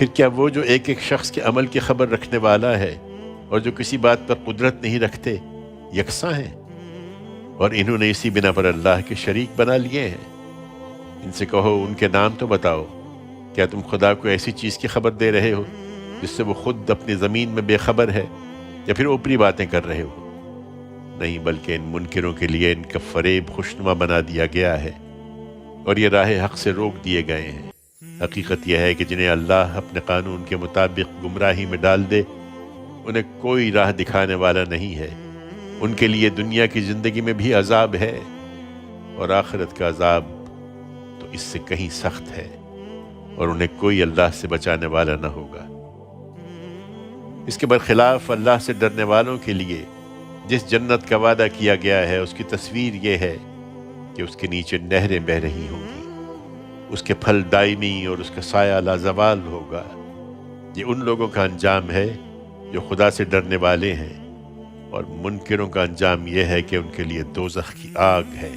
پھر کیا وہ جو ایک ایک شخص کے عمل کی خبر رکھنے والا ہے اور جو کسی بات پر قدرت نہیں رکھتے یکساں ہیں؟ اور انہوں نے اسی بنا پر اللہ کے شریک بنا لیے ہیں۔ ان سے کہو ان کے نام تو بتاؤ، کیا تم خدا کو ایسی چیز کی خبر دے رہے ہو جس سے وہ خود اپنی زمین میں بے خبر ہے، یا پھر اوپری باتیں کر رہے ہو؟ نہیں، بلکہ ان منکروں کے لیے ان کا فریب خوشنما بنا دیا گیا ہے اور یہ راہ حق سے روک دیے گئے ہیں۔ حقیقت یہ ہے کہ جنہیں اللہ اپنے قانون کے مطابق گمراہی میں ڈال دے، انہیں کوئی راہ دکھانے والا نہیں ہے۔ ان کے لیے دنیا کی زندگی میں بھی عذاب ہے، اور آخرت کا عذاب تو اس سے کہیں سخت ہے، اور انہیں کوئی اللہ سے بچانے والا نہ ہوگا۔ اس کے برخلاف اللہ سے ڈرنے والوں کے لیے جس جنت کا وعدہ کیا گیا ہے، اس کی تصویر یہ ہے کہ اس کے نیچے نہریں بہہ رہی ہوں گی، اس کے پھل دائمی اور اس کا سایہ لازوال ہوگا۔ یہ ان لوگوں کا انجام ہے جو خدا سے ڈرنے والے ہیں، اور منکروں کا انجام یہ ہے کہ ان کے لیے دوزخ کی آگ ہے۔